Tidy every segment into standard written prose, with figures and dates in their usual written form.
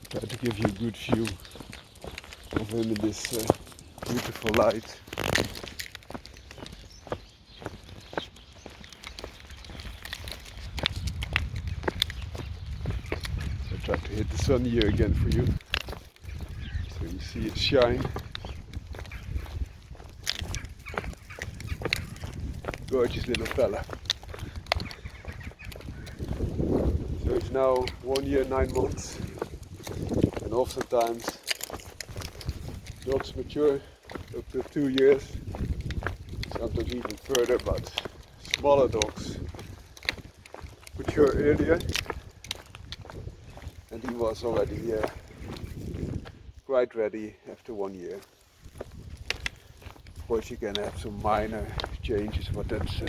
Try to give you a good view of him in this beautiful light. So I try to hit the sun here again for you, so you see it shine. Gorgeous little fella. So it's now 1 year, 9 months, and oftentimes dogs mature up to 2 years, sometimes even further, but smaller dogs mature earlier, and he was already quite ready after 1 year. Of course you can have some minor changes, but that's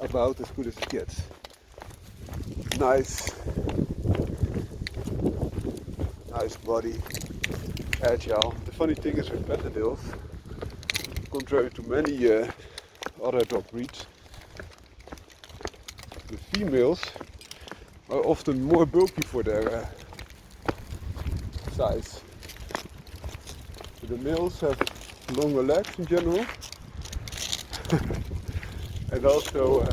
about as good as it gets. Nice body, agile. The funny thing is with Patterdales, contrary to many other dog breeds, the females are often more bulky for their size. So the males have longer legs in general, and also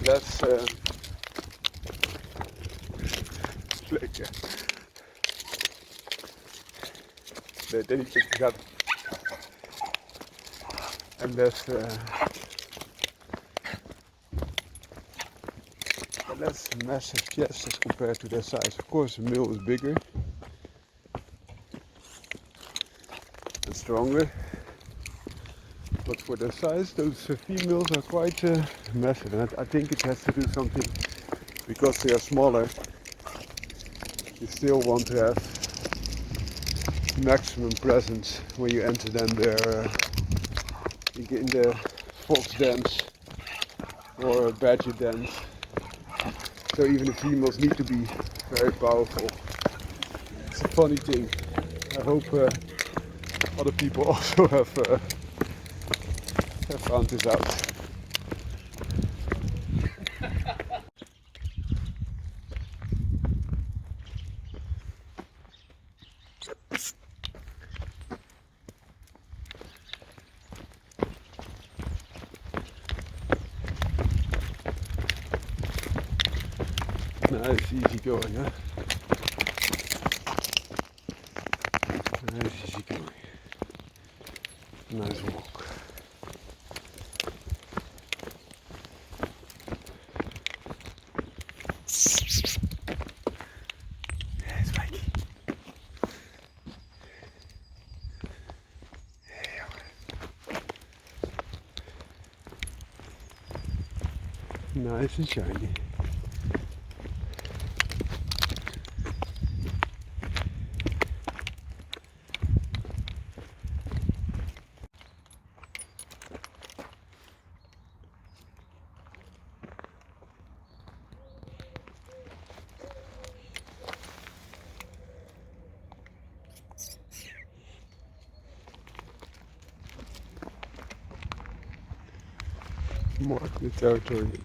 less plekken. Nee, denk ik dat and less massive chest as compared to their size. Of course, the male is bigger and stronger, but for their size, those females are quite massive, and I think it has to do something because they are smaller. You still want to have maximum presence when you enter them there in the fox dens or badger dens. So even the females need to be very powerful. It's a funny thing. I hope other people also have found this out. Nice, easy going, huh? Nice, easy going. Nice walk. Yes, Mikey. Nice and shiny. Mark the territory.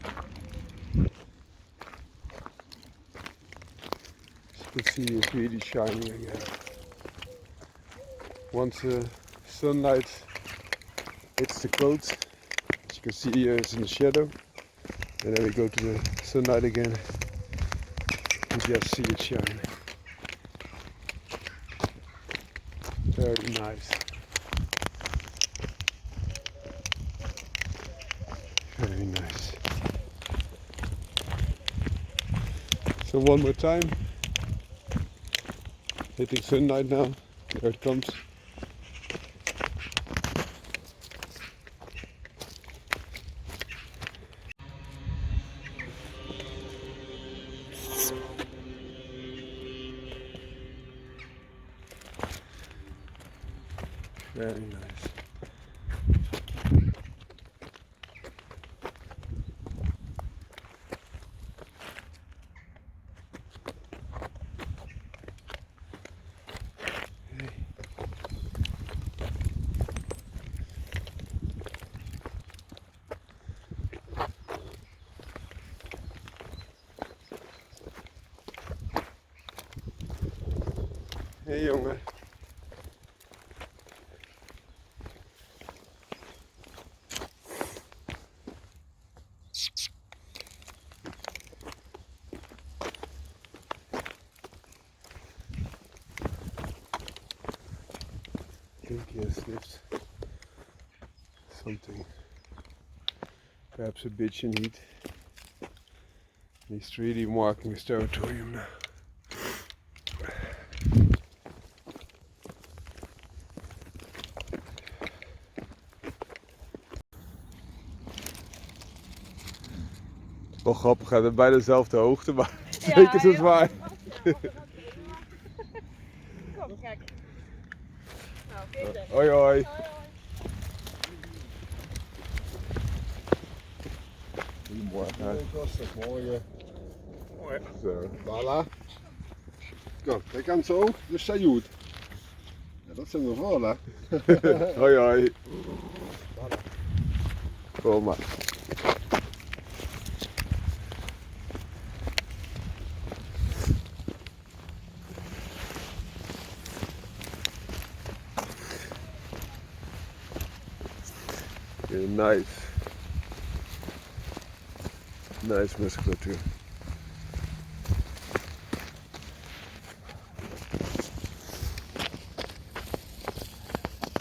As you can see, it's really shining again. Once the sunlight hits the coat, as you can see here, it's in the shadow, and then we go to the sunlight again, you just see it shine. Very nice. Very nice. So one more time. Hitting sunlight now. There it comes. Very nice. Hé jongen. I think he has sniffed something. Perhaps a bitch in heat. He's really marking his territorium now. Wel grappig, hij heeft bijna dezelfde hoogte, maar twee keer zo zwaar. Kom, kijk. Nou, kijk. Hoi hoi. Goedemorgen. Dat was toch mooi. Zo. Voilà. Kom, kijk aan zo, dus zijn goed. Ja, dat zijn we voor, hè? Hoi hoi. Kom maar. Yeah, nice. Nice musculature.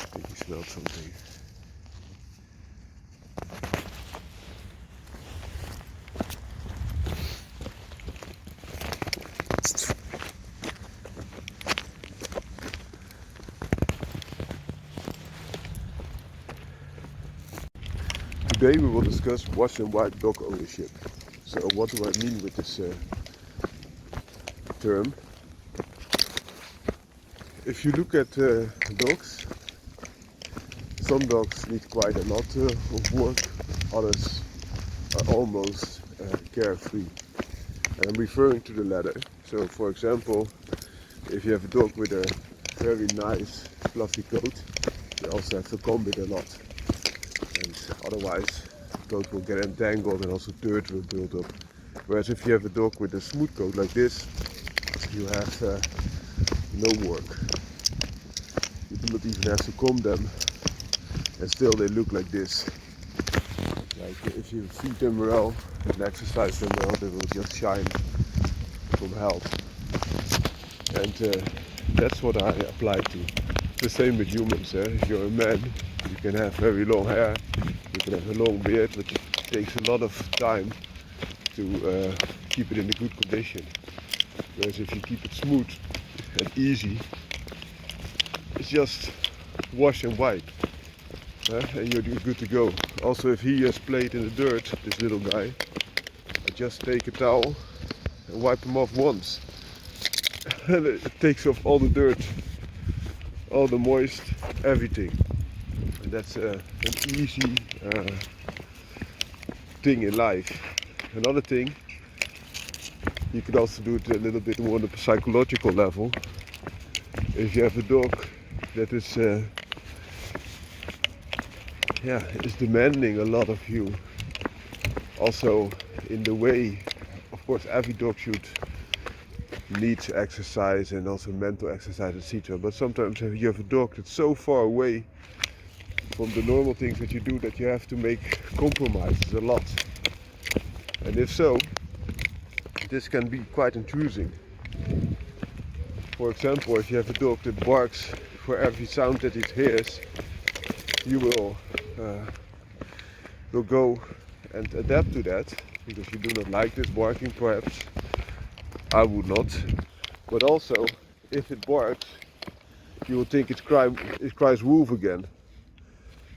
I think he smelled something. Today we will discuss wash and wipe dog ownership. So what do I mean with this term? If you look at dogs, some dogs need quite a lot of work, others are almost carefree. And I'm referring to the latter. So for example, if you have a dog with a very nice fluffy coat, you also have to comb it a lot. And otherwise the coat will get entangled and also dirt will build up. Whereas if you have a dog with a smooth coat like this, you have no work. You do not even have to comb them and still they look like this. Like if you feed them well and exercise them well, they will just shine from health. And that's what I apply to. The same with humans. If you're a man, you can have very long hair, you can have a long beard, but it takes a lot of time to keep it in a good condition. Whereas if you keep it smooth and easy, it's just wash and wipe. And you're good to go. Also, if he has played in the dirt, this little guy, I just take a towel and wipe him off once. And it takes off all the dirt, all the moist, everything. And that's an easy thing in life. Another thing, you could also do it a little bit more on a psychological level. If you have a dog that is is demanding a lot of you, also in the way, of course every dog should needs exercise and also mental exercise, etc. But sometimes if you have a dog that's so far away from the normal things that you do that you have to make compromises a lot. And if so, this can be quite intrusive. For example, if you have a dog that barks for every sound that it hears, you will go and adapt to that, because you do not like this barking perhaps. I would not. But also, if it barks, you will think it cries wolf again.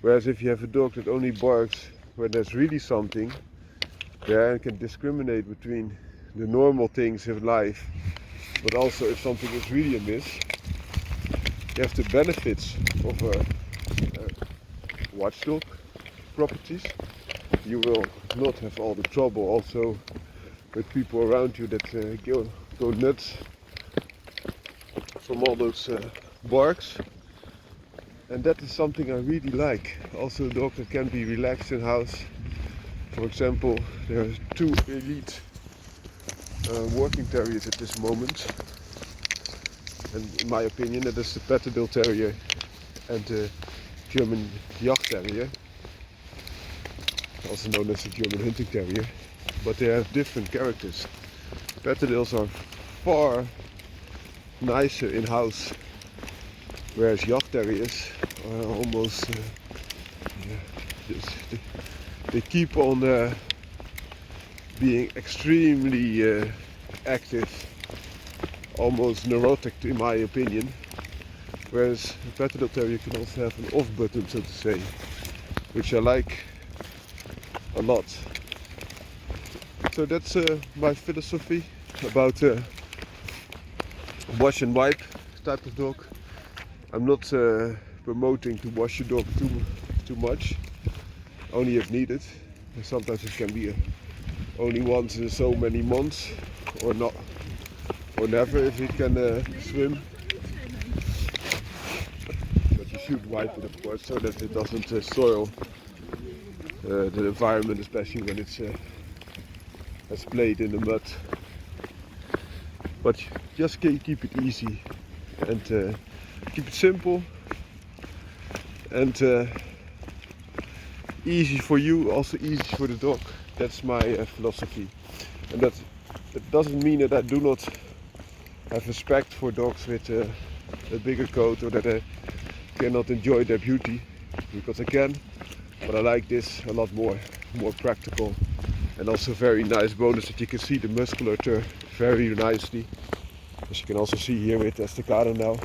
Whereas if you have a dog that only barks when there's really something, and can discriminate between the normal things in life, but also if something is really amiss, you have the benefits of a watchdog properties. You will not have all the trouble also with people around you that go nuts from all those barks. And that is something I really like. Also a dog that can be relaxed in house. For example, there are two elite working terriers at this moment. and in my opinion that is the Patterdale Terrier and the German Jagd Terrier, also known as the German Hunting Terrier, but they have different characters. Patterdales are far nicer in house, whereas Jagd Terriers are almost they keep on being extremely active, almost neurotic in my opinion, whereas a Patterdale Terrier can also have an off button, so to say, which I like a lot. So that's my philosophy about wash and wipe type of dog. I'm not promoting to wash your dog too much, only if needed. And sometimes it can be only once in so many months, or not, or never if it can swim. But you should wipe it, of course, so that it doesn't soil the environment, especially when it's has played in the mud. But just keep it easy and keep it simple and easy for you, also easy for the dog. That's my philosophy. And that doesn't mean that I do not have respect for dogs with a bigger coat, or that I cannot enjoy their beauty, because I can, but I like this a lot more practical, and also very nice bonus that you can see the musculature very nicely, as you can also see here with Estacado now.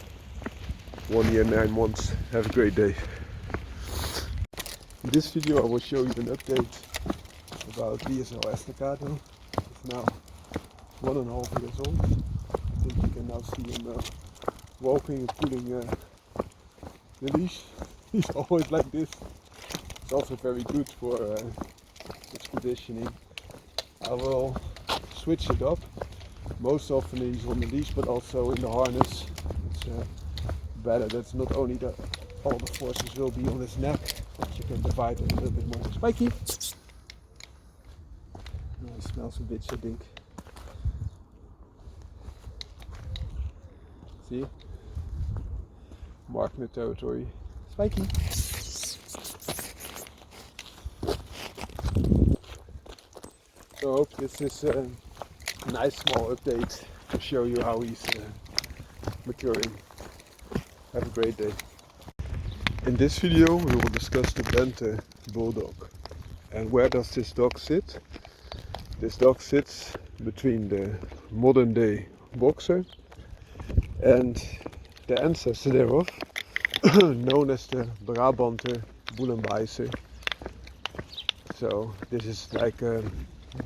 1 year 9 months. Have a great day. In this video I will show you an update about DSL Estacado. It's now 1.5 years old. I think you can now see him walking and pulling the leash. He's always like this. It's also very good for its conditioning. I will switch it up. Most often he's on the leash, but also in the harness. It's better. That's not only that all the forces will be on his neck, but you can divide it a little bit more. Spiky! Oh, he smells a bit, I think. See? Marking the territory. Spiky! So I hope this is a nice small update to show you how he's maturing. Have a great day. In this video we will discuss the Banter Bulldog. And where does this dog sit? This dog sits between the modern day boxer and the ancestor thereof, known as the Brabanter Bullenbeißer. So this is like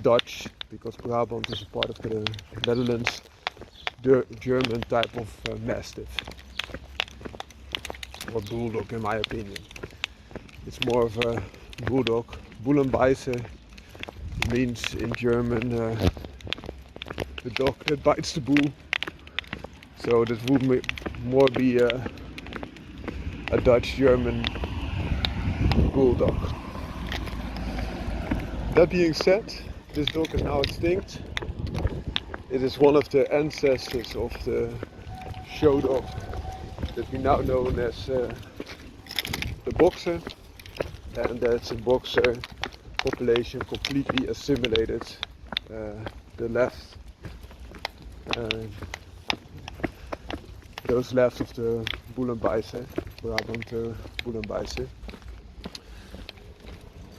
Dutch, because Brabant is a part of the Netherlands, the German type of Mastiff, or Bulldog in my opinion. It's more of a Bulldog. Bullenbeißer means in German the dog that bites the bull. So this would more be a Dutch-German Bulldog. That being said, this dog is now extinct. It is one of the ancestors of the show dog that we now know as the boxer, and that's a boxer population completely assimilated the left, those left of the Bullenbeißer, Brabanter Bullenbeißer.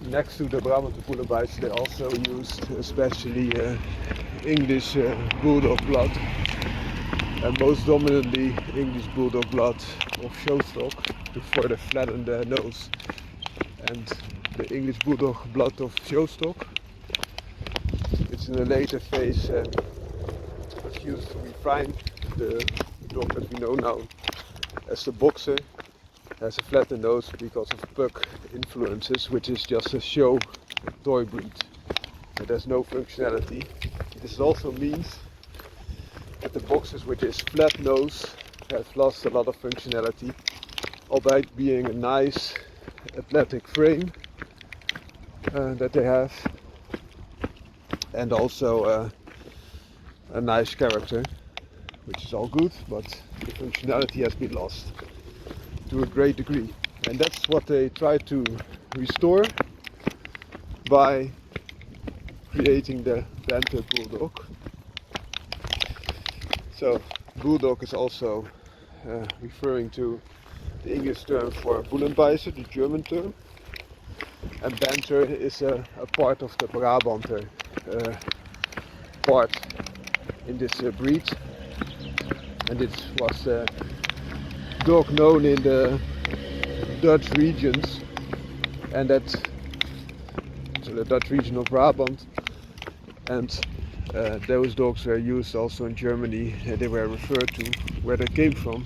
Next to the Brabanter Bullenbeißer they also used especially English Bulldog blood, and most dominantly English Bulldog blood of show stock to further flatten the nose. And the English Bulldog blood of show stock, it's in a later phase was used to refine the dog that we know now as the boxer. Has a flattened nose because of pug influences, which is just a show toy breed. But there's no functionality. This also means that the boxers with this flat nose have lost a lot of functionality, albeit being a nice athletic frame that they have, and also a nice character, which is all good, but the functionality has been lost to a great degree. And that's what they try to restore by creating the Banter Bulldog. So Bulldog is also referring to the English term for Bullenbeißer, the German term. And Banter is a part of the Brabanter part in this breed. And it was a dog known in the Dutch regions, and that's so the Dutch region of Brabant, and those dogs were used also in Germany, and they were referred to where they came from,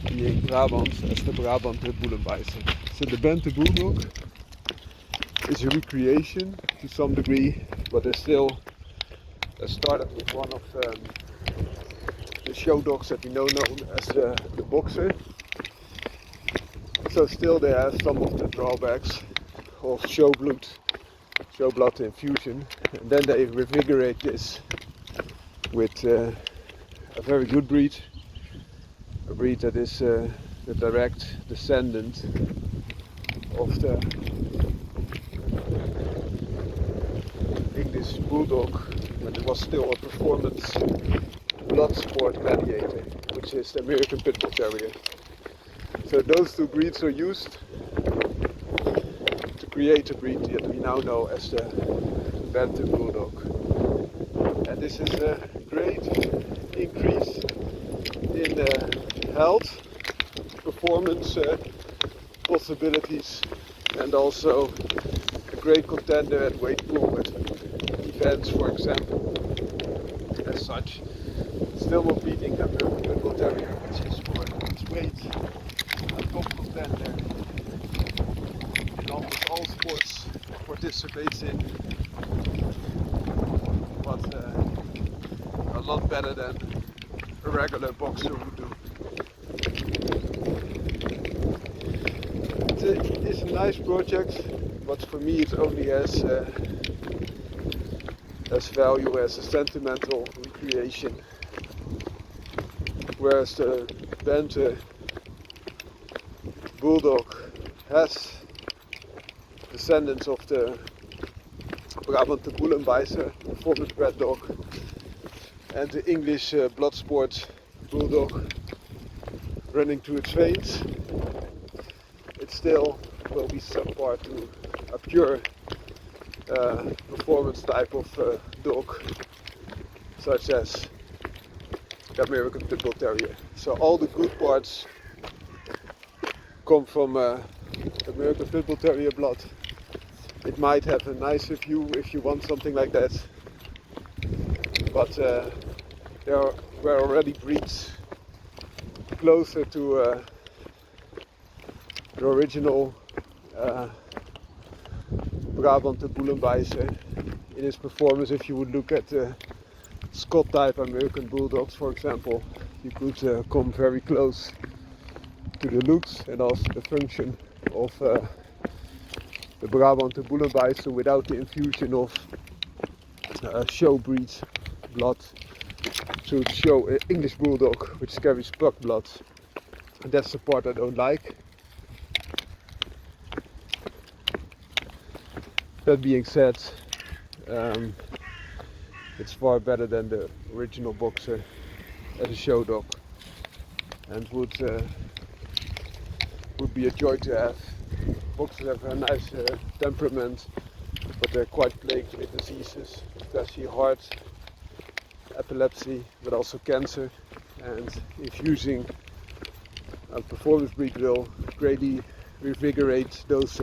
being Brabant, as the Brabanter Bullenbeißer. So the Banter Bulldog is a recreation to some degree, but they still started with one of the show dogs that we know known as the Boxer. So still they have some of the drawbacks of show blood infusion, and then they revigorate this with a very good breed, a breed that is the direct descendant of the English Bulldog when it was still a performance blood sport gladiator, which is the American Pit Bull Terrier. So those two breeds are used to create a breed that we now know as the Banter Bulldog. And this is a great increase in health, performance possibilities, and also a great contender at weight pull at events, for example. As such, still not beating the American Pit Bull Terrier, which is for its weight a top contender in almost all sports it participates in, but a lot better than a regular boxer would do. It's a nice project, but for me it only has value as a sentimental recreation, whereas the Banter Bulldog has descendants of the Brabanter Bullenbeißer, performance bred dog, and the English bloodsport Bulldog running through its veins. It still will be subpar to a pure performance type of dog, such as the American Pit Bull Terrier. So all the good parts come from American Pit Bull Terrier blood. It might have a nicer view if you want something like that, but there were already breeds closer to the original Brabanter Bullenbeißer in its performance. If you would look at the Scott type American Bulldogs, for example, you could come very close to the looks and also the function of the Brabanter Bullenbeißer without the infusion of show breed blood to show English Bulldog, which carries puck blood. And that's the part I don't like. That being said, it's far better than the original Boxer as a show dog, and would be a joy to have. Boxers have a nice temperament, but they're quite plagued with diseases, especially heart, epilepsy, but also cancer. And infusing a performance breed will greatly revigorate those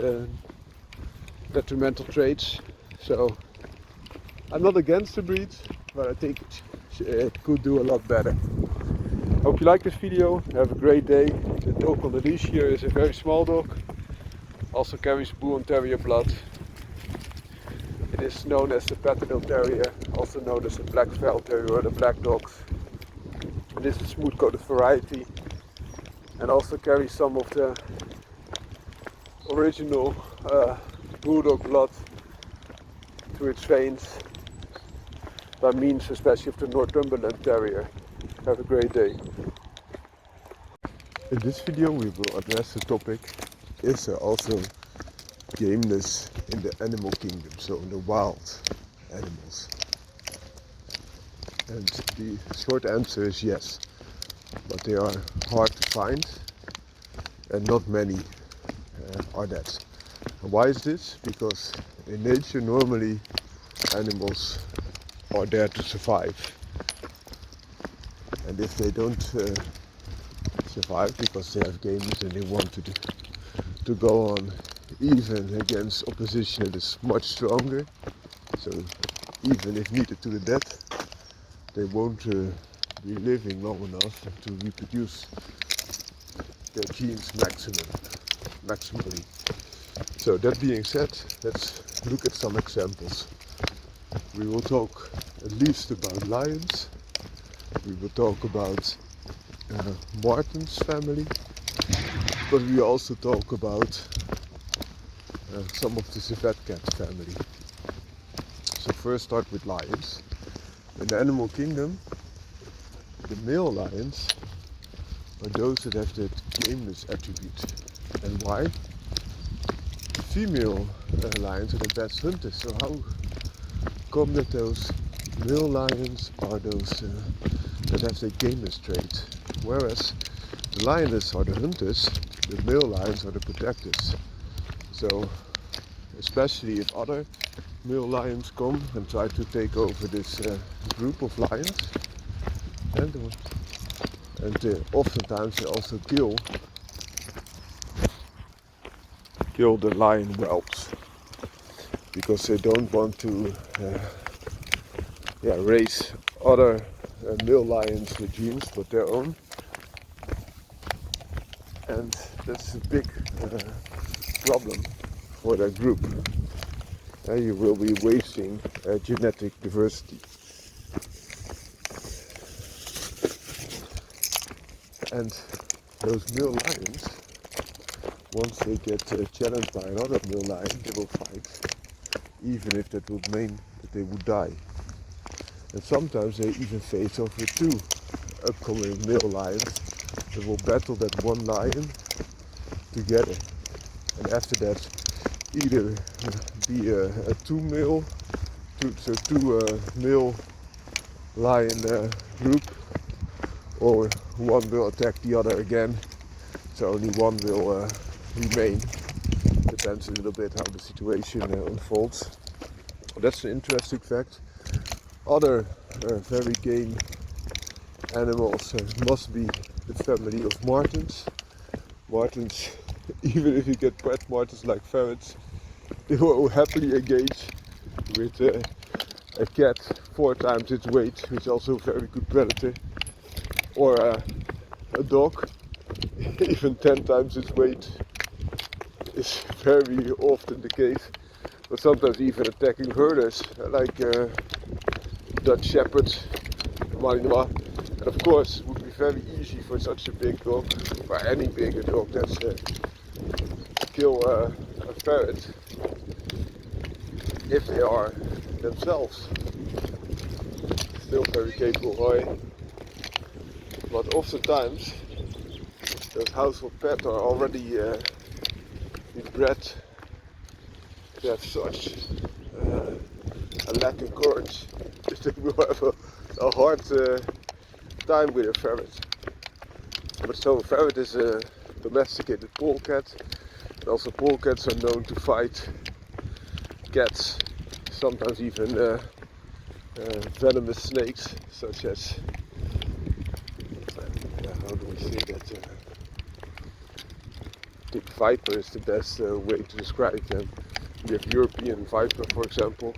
detrimental traits. So I'm not against the breed, but I think it could do a lot better. Hope you like this video. Have a great day. The dog on the leash here is a very small dog. Also carries Bull and Terrier blood. It is known as the Patterdale Terrier, also known as the Black Veil Terrier or the Black Dogs. It is a smooth coated variety, and also carries some of the original Bulldog blood through its veins, by means especially of the Northumberland Terrier. Have a great day. In this video we will address the topic, is there also gameness in the animal kingdom, so in the wild animals? And the short answer is yes, but they are hard to find and not many are that. And why is this? Because in nature normally animals are there to survive, and if they don't survive because they have gameness and they want to go on even against opposition that is much stronger, so even if needed to the death, they won't be living long enough to reproduce their genes maximally. So that being said, let's look at some examples. We will talk at least about lions. We will talk about Martin's family, but we also talk about some of the civet cat family. So first start with lions. In the animal kingdom, the male lions are those that have that gameness attribute. And why? The female lions are the best hunters. So how come that those male lions are those that have the gameness trait, whereas the lioness are the hunters, the male lions are the protectors? So especially if other male lions come and try to take over this group of lions, and oftentimes they also kill the lion whelps, because they don't want to raise other male lions with genes but their own, and that's a big problem for that group. You will be wasting genetic diversity. And those male lions, once they get challenged by another male lion, they will fight, even if that would mean that they would die. And sometimes they even face off with two upcoming male lions that will battle that one lion together. And after that, either be two male lion group, or one will attack the other again, so only one will remain. Depends a little bit how the situation unfolds. Well, that's an interesting fact. Other very game animals must be the family of martens. Martens, even if you get pet martens like ferrets, they will happily engage with a cat 4 times its weight, which is also a very good predator, or a dog even 10 times its weight is very often the case, but sometimes even attacking herders like Dutch shepherds, Malinois. And of course it would be very easy for such a big dog, or any bigger dog, that's kill a ferret if they are themselves still very capable. But oftentimes those household pets are already bred to have such a lack of courage that they will have a hard time with a ferret. But so a ferret is a domesticated polecat, and also polecats are known to fight cats, sometimes even venomous snakes, such as, how do we say that? I think viper is the best way to describe them. We have European viper, for example.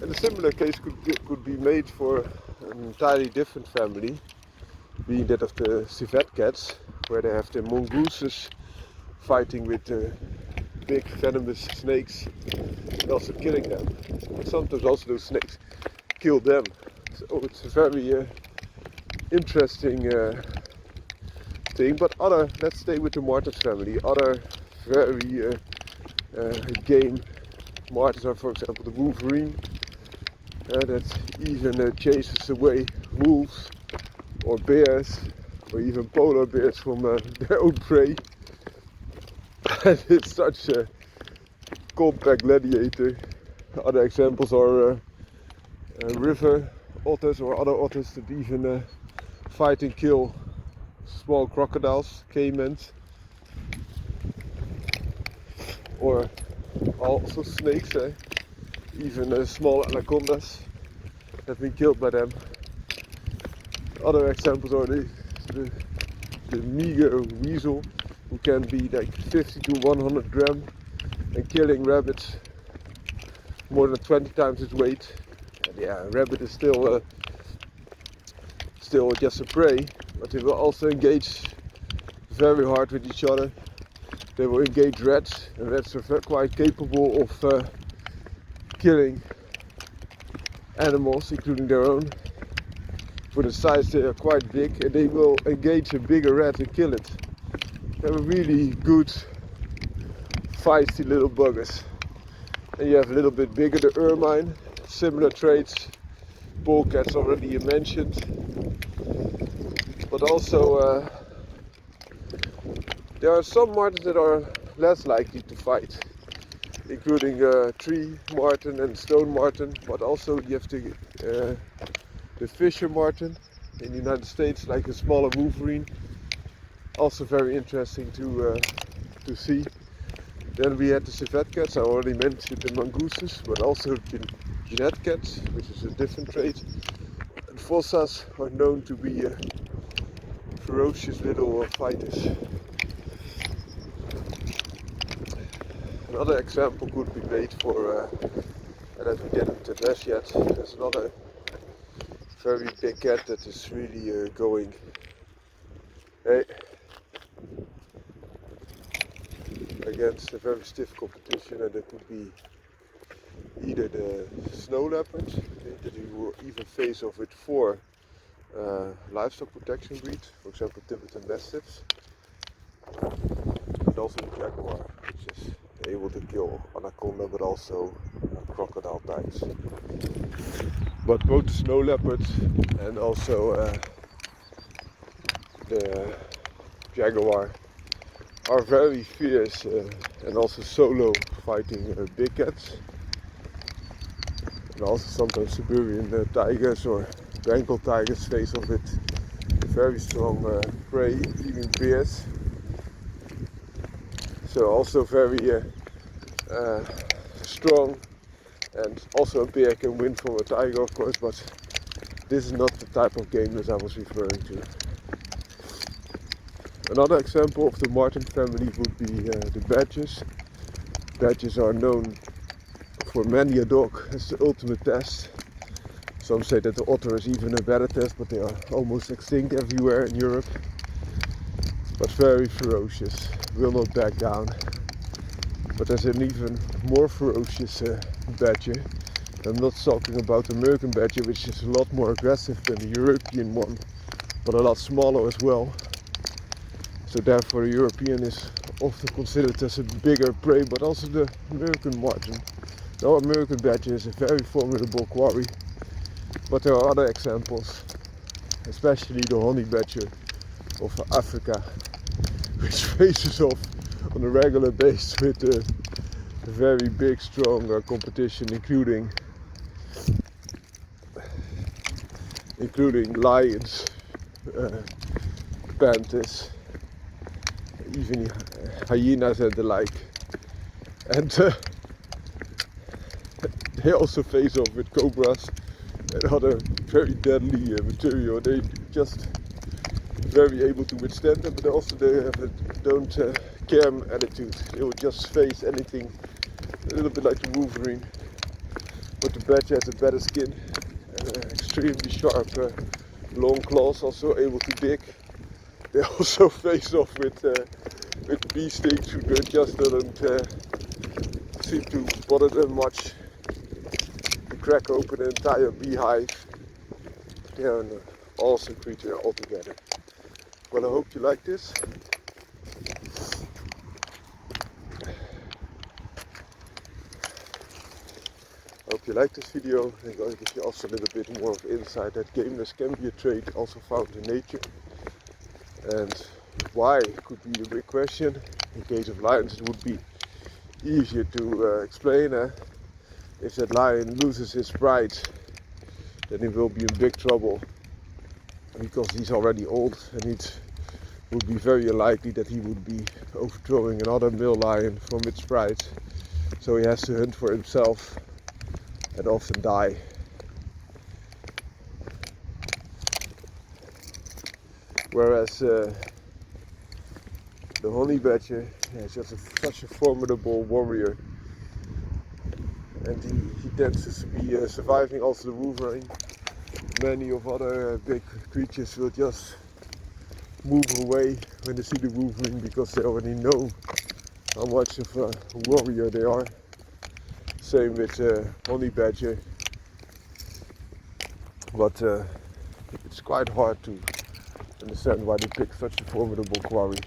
And a similar case could be made for an entirely different family, being that of the civet cats, where they have the mongooses fighting with big venomous snakes and also killing them. But sometimes also those snakes kill them. So it's a very interesting thing. But let's stay with the marten family. Other very game martens are, for example, the wolverine, that even chases away wolves or bears or even polar bears from their own prey. And it's such a compact gladiator. Other examples are river otters or other otters that even fight and kill small crocodiles, Gameness, or also snakes, even small anacondas have been killed by them. Other examples are the meager weasel, who can be like 50 to 100 grams and killing rabbits more than 20 times its weight. And yeah, a rabbit is still just a prey, but they will also engage very hard with each other. They will engage rats, and rats are quite capable of killing animals, including their own. For the size, they are quite big, and they will engage a bigger rat and kill it. They're really good, feisty little buggers. And you have a little bit bigger, the ermine, similar traits. Polecats already mentioned, but also there are some martens that are less likely to fight, including tree marten and stone marten, but also you have the fisher marten in the United States, like a smaller wolverine, also very interesting to see. Then we had the civet cats. I already mentioned the mongooses, but also the jet cats, which is a different trait. And fossas are known to be ferocious little fighters. Another example could be made for, that we didn't address yet. There's another very big cat that is really going. Hey. Against a very stiff competition, and it could be either the snow leopard that you will even face off with 4 livestock protection breeds, for example Tibetan Mastiffs, and also the jaguar, which is able to kill anaconda but also crocodile types. But both the snow leopard and also the jaguar are very fierce and also solo fighting big cats, and also sometimes Siberian tigers or Bengal tigers face off with very strong prey, even bears. So also very strong, and also a bear can win from a tiger, of course, but this is not the type of gameness I was referring to. Another example of the marten family would be the badgers. Badgers are known for many a dog as the ultimate test. Some say that the otter is even a better test, but they are almost extinct everywhere in Europe. But very ferocious, will not back down. But there's an even more ferocious badger. I'm not talking about the American badger, which is a lot more aggressive than the European one, but a lot smaller as well. So therefore the European is often considered as a bigger prey, but also the American marten. The American badger is a very formidable quarry, but there are other examples, especially the honey badger of Africa, which faces off on a regular basis with a very big, strong competition, including lions, panthers, even hyenas and the like. And they also face off with cobras and other very deadly material. They just very able to withstand them, but also they have a don't care attitude. They will just face anything, a little bit like the wolverine. But the badger has a better skin and extremely sharp long claws, also able to dig. They also face off with bee stings, who just doesn't seem to bother them much. They crack open an entire beehive. They are an awesome creature altogether. Well, I hope you like this. I hope you like this video, and I'll give you also a little bit more of insight that gameness can be a trait also found in nature. And why could be the big question. In case of lions, it would be easier to explain. If that lion loses his pride, then he will be in big trouble, because he's already old, and it would be very unlikely that he would be overthrowing another male lion from its pride. So he has to hunt for himself and often die. Whereas the honey badger is just such a formidable warrior, and he tends to be surviving also the wolverine. Many of other big creatures will just move away when they see the wolverine, because they already know how much of a warrior they are. Same with honey badger, but it's quite hard to understand why they pick such a formidable quarry.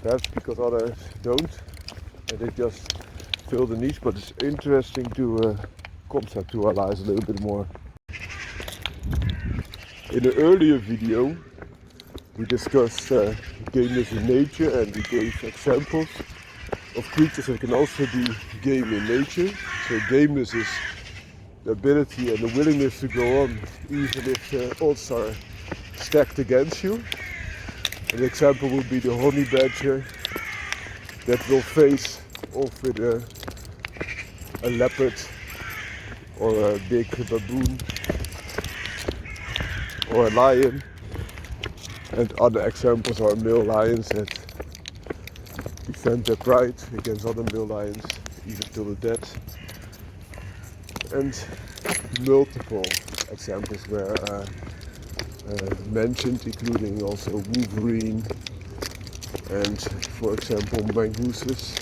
Perhaps because others don't, and they just fill the niche, but it's interesting to conceptualize a little bit more. In an earlier video we discussed gameness in nature, and we gave examples of creatures that can also be game in nature. So gameness is the ability and the willingness to go on even if the odds are stacked against you. An example would be the honey badger that will face off with a leopard or a big baboon or a lion. And other examples are male lions that defend their pride against other male lions, even till the death. And multiple examples were mentioned, including also wolverine and, for example, mongooses,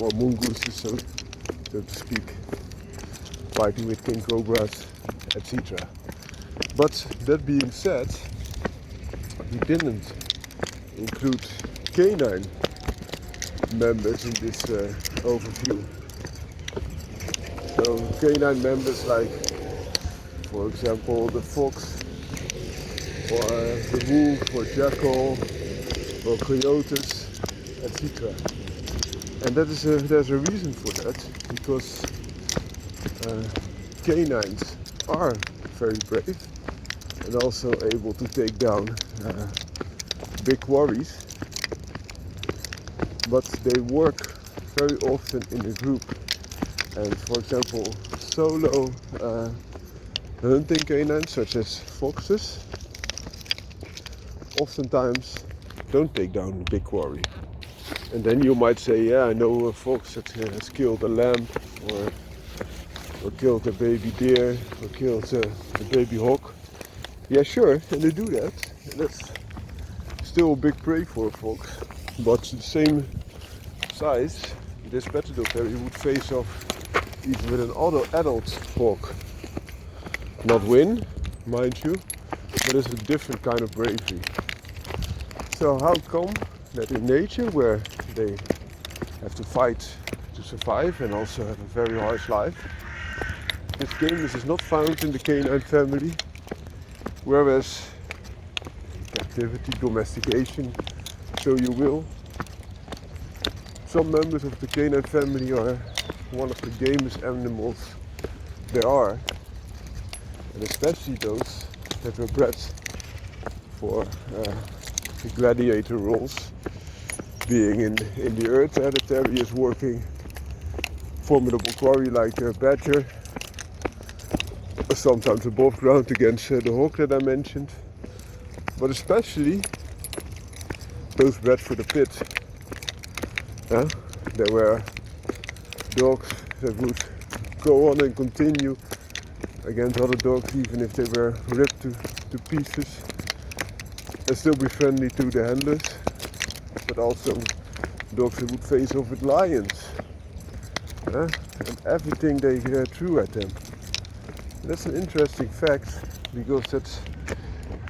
or mongooses, so to speak, fighting with king cobras, etc. But that being said, we didn't include canine members in this overview. So canine members like, for example, the fox, or the wolf, or jackal, or coyotes, etc. And there's a reason for that, because canines are very brave and also able to take down big quarries, but they work very often in a group. And for example, solo hunting canines such as foxes oftentimes don't take down a big quarry. And then you might say, yeah, I know a fox that has killed a lamb, or killed a baby deer, or killed a baby hawk. Yeah, sure, and they do that. And that's still a big prey for a fox. But the same size, this Patterdale terrier would face off even with an adult hawk. Not win, mind you, but it's a different kind of bravery. So how come that in nature, where they have to fight to survive and also have a very harsh life, this gameness is not found in the canine family, whereas captivity, domestication, so you will, some members of the canine family are one of the gamest animals there are, and especially those that were bred for the gladiator roles, being in the earth. The terrier is working formidable quarry like a badger, sometimes above ground against the hawk that I mentioned, but especially those bred for the pit. There were dogs that would go on and continue against other dogs, even if they were ripped to pieces, and still be friendly to the handlers, but also dogs that would face off with lions, and everything they threw at them. And that's an interesting fact, because that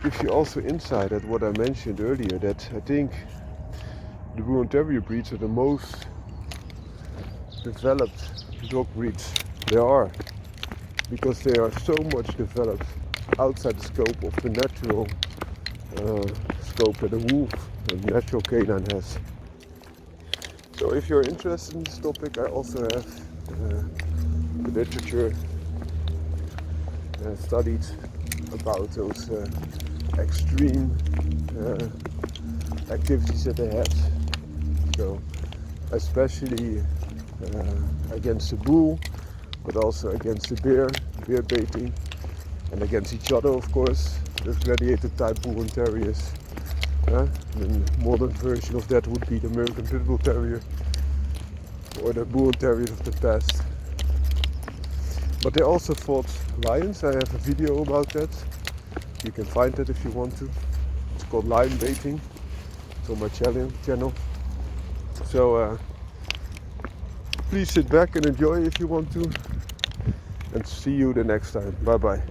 gives you also insight at what I mentioned earlier, that I think the Rouen Terrier breeds are the most developed dog breeds there are, because they are so much developed outside the scope of the natural scope that a wolf, a natural canine, has. So if you're interested in this topic, I also have the literature studied about those extreme activities that they had. So especially against the bull, but also against the bear baiting, and against each other, of course, the gladiator type bull and terriers. The modern version of that would be the American Pit Bull Terrier or the bull and terriers of the past. But they also fought lions. I have a video about that. You can find that if you want to. It's called lion baiting. It's on my channel. So please sit back and enjoy if you want to. And see you the next time. Bye bye.